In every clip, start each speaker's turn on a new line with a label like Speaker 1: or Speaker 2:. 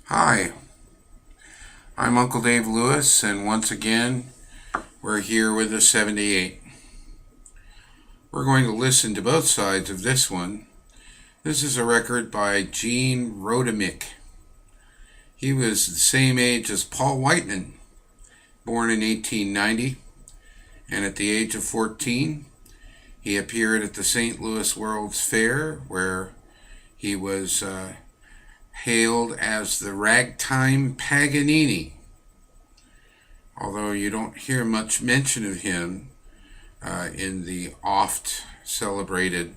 Speaker 1: Hi, I'm Uncle Dave Lewis, and once again, we're here with the 78. We're going to listen to both sides of this one. This is a record by Gene Rodemich. He was the same age as Paul Whiteman, born in 1890, and at the age of 14, he appeared at the St. Louis World's Fair, where he was hailed as the ragtime Paganini. Although you don't hear much mention of him in the oft celebrated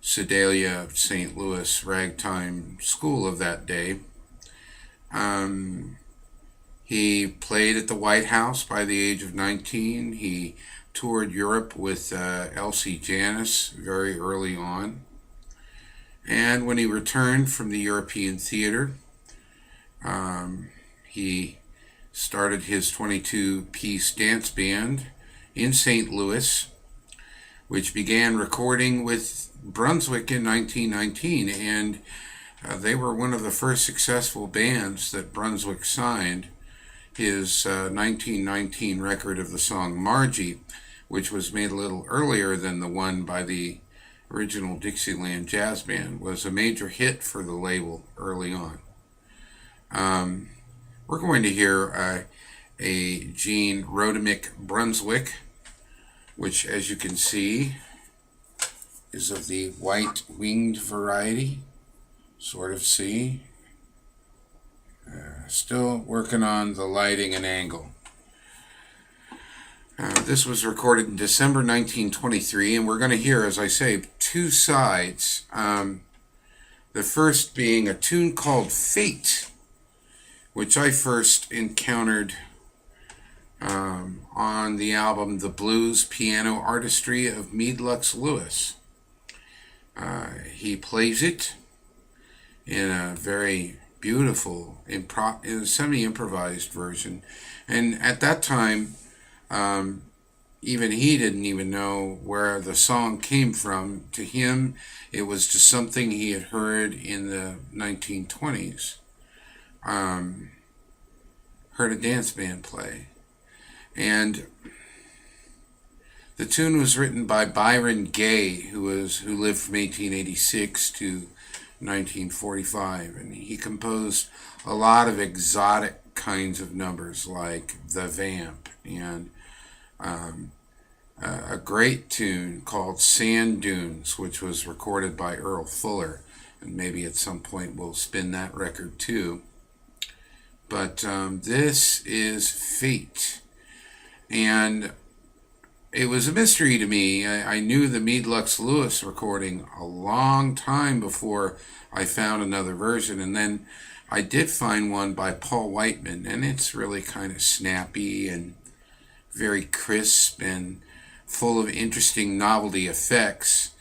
Speaker 1: Sedalia St. Louis ragtime school of that day. He played at the White House by the age of 19. He toured Europe with Elsie Janis very early on. And when he returned from the European theater, he started his 22-piece dance band in St. Louis, which began recording with Brunswick in 1919, and they were one of the first successful bands that Brunswick signed. His 1919 record of the song Margie, which was made a little earlier than the one by the original Dixieland Jazz Band, was a major hit for the label early on. We're going to hear a Gene Rodemich Brunswick, which, as you can see, is of the white-winged variety. Sort of see. Still working on the lighting and angle. This was recorded in December 1923, and we're going to hear, as I say, two sides. The first being a tune called Fate, which I first encountered on the album The Blues Piano Artistry of Meade Lux Lewis. He plays it in a very beautiful, semi-improvised version. And at that time, even he didn't even know where the song came from. To him, it was just something he had heard in the 1920s. Heard a dance band play. And the tune was written by Byron Gay, who lived from 1886 to 1945, and he composed a lot of exotic kinds of numbers like The Vamp and a great tune called Sand Dunes, which was recorded by Earl Fuller, and maybe at some point we'll spin that record too. But this is Fate, and it was a mystery to me. I knew the Meade Lux Lewis recording a long time before I found another version, and then I did find one by Paul Whiteman, and it's really kind of snappy and very crisp and full of interesting novelty effects.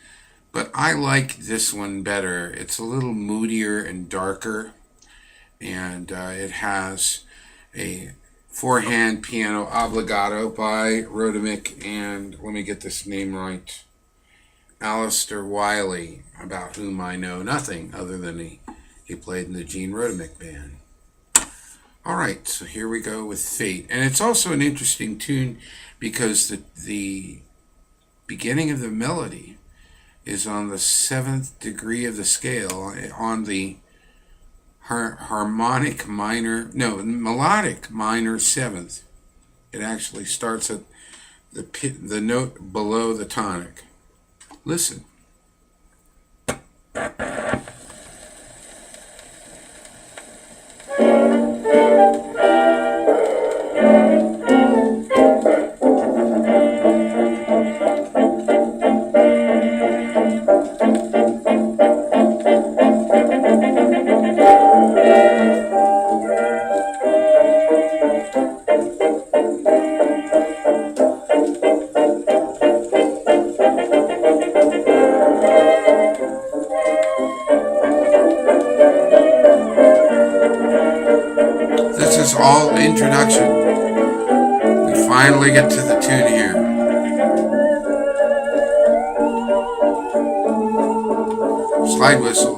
Speaker 1: But I like this one better. It's a little moodier and darker, and it has a four-hand piano obligato by Rodemich and, let me get this name right, Alistair Wiley, about whom I know nothing other than he played in the Gene Rodemich band. Alright, so here we go with Fate. And it's also an interesting tune because the beginning of the melody is on the 7th degree of the scale, on the melodic minor 7th. It actually starts at the note below the tonic. Listen. This is all introduction. We finally get to the tune here. Slide whistle.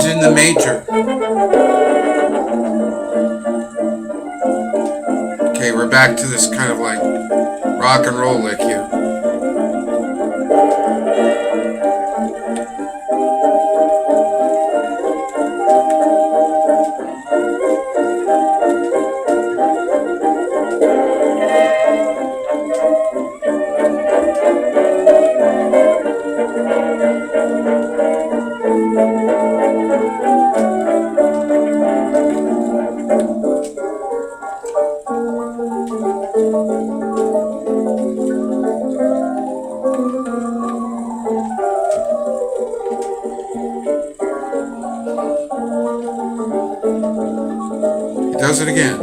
Speaker 1: ends in the major. Okay, we're back to this kind of like rock and roll lick here. He does it again.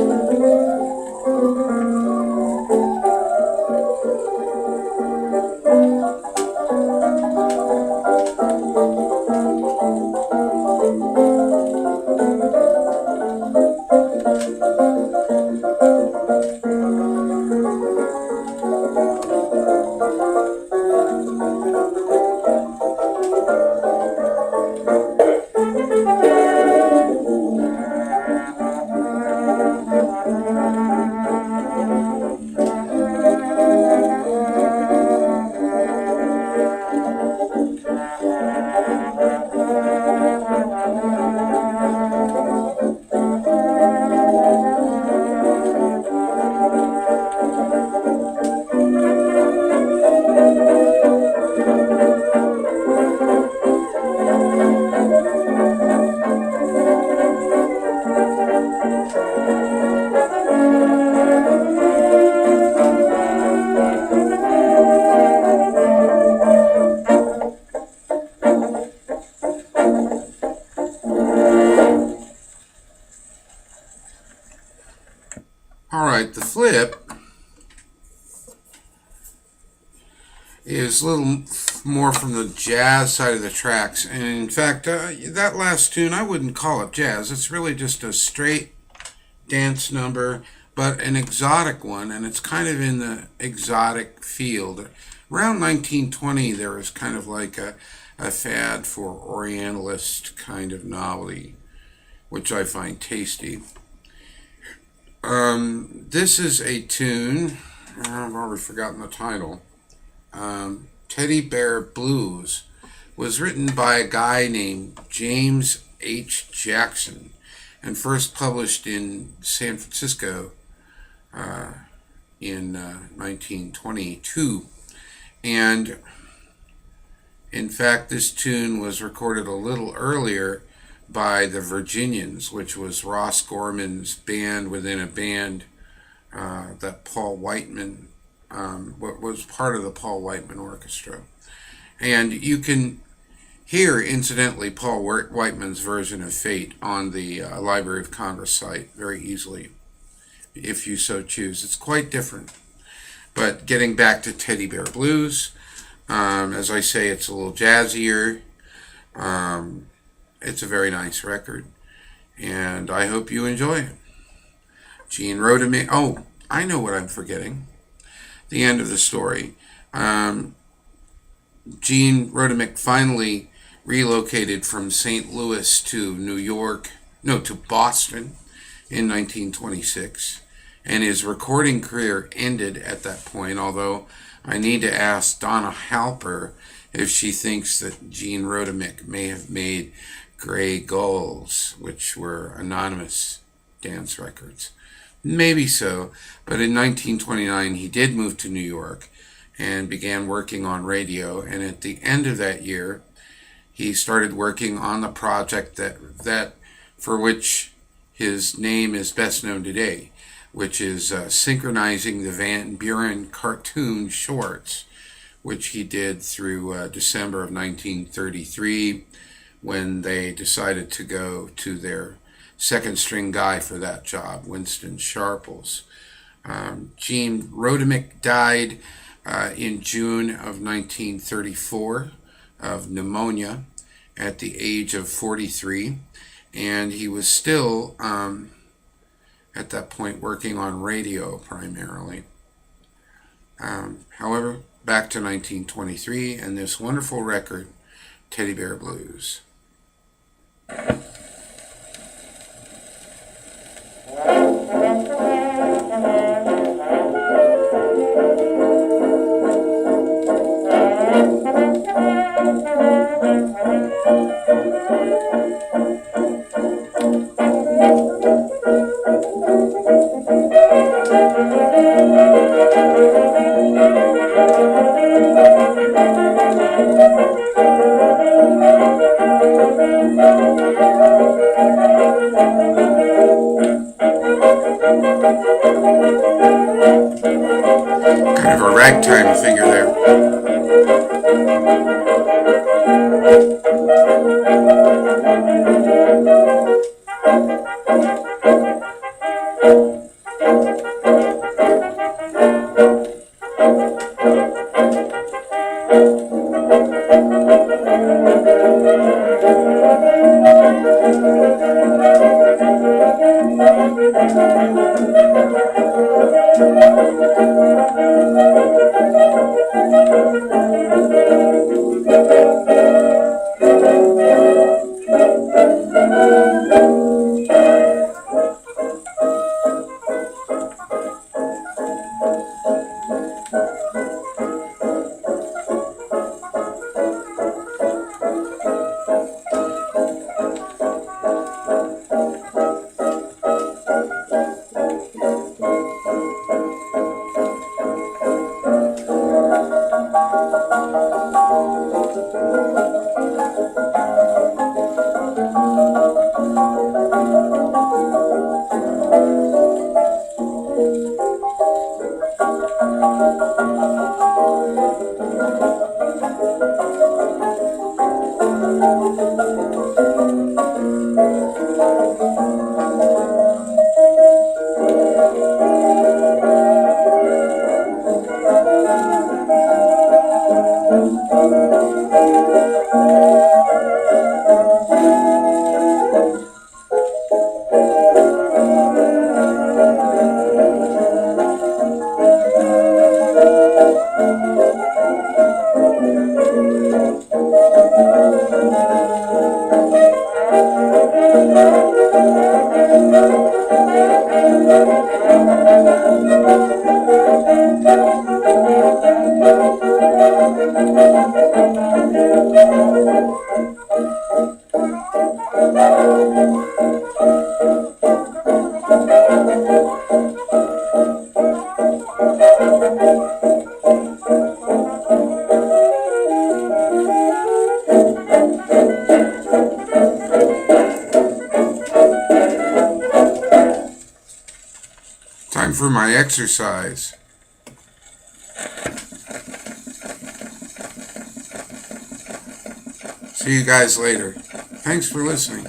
Speaker 1: Alright, the flip is a little more from the jazz side of the tracks. And in fact, that last tune, I wouldn't call it jazz. It's really just a straight dance number, but an exotic one, and it's kind of in the exotic field. Around 1920, there was kind of like a fad for Orientalist kind of novelty, which I find tasty. This is a tune, I've already forgotten the title. Teddy Bear Blues was written by a guy named James H. Jackson and first published in San Francisco in 1922. And in fact, this tune was recorded a little earlier by the Virginians, which was Ross Gorman's band within a band that Paul Whiteman was part of the Paul Whiteman Orchestra. And you can hear, incidentally, Paul Whiteman's version of Fate on the Library of Congress site very easily, if you so choose. It's quite different. But getting back to Teddy Bear Blues, as I say, it's a little jazzier. It's a very nice record, and I hope you enjoy it. Gene Rodemich. Oh, I know what I'm forgetting. The end of the story. Gene Rodemich finally relocated from St. Louis to to Boston in 1926, and his recording career ended at that point, although I need to ask Donna Halper if she thinks that Gene Rodemich may have made Gray Gulls, which were anonymous dance records. Maybe so, but in 1929 he did move to New York and began working on radio, and at the end of that year he started working on the project that for which his name is best known today, which is synchronizing the Van Buren cartoon shorts, which he did through December of 1933, when they decided to go to their second string guy for that job, Winston Sharples. Gene Rodemich died in June of 1934 of pneumonia at the age of 43, and he was still at that point working on radio primarily. However, back to 1923 and this wonderful record, Teddy Bear Blues. Kind of a ragtime figure there. Time for my exercise. See you guys later. Thanks for listening.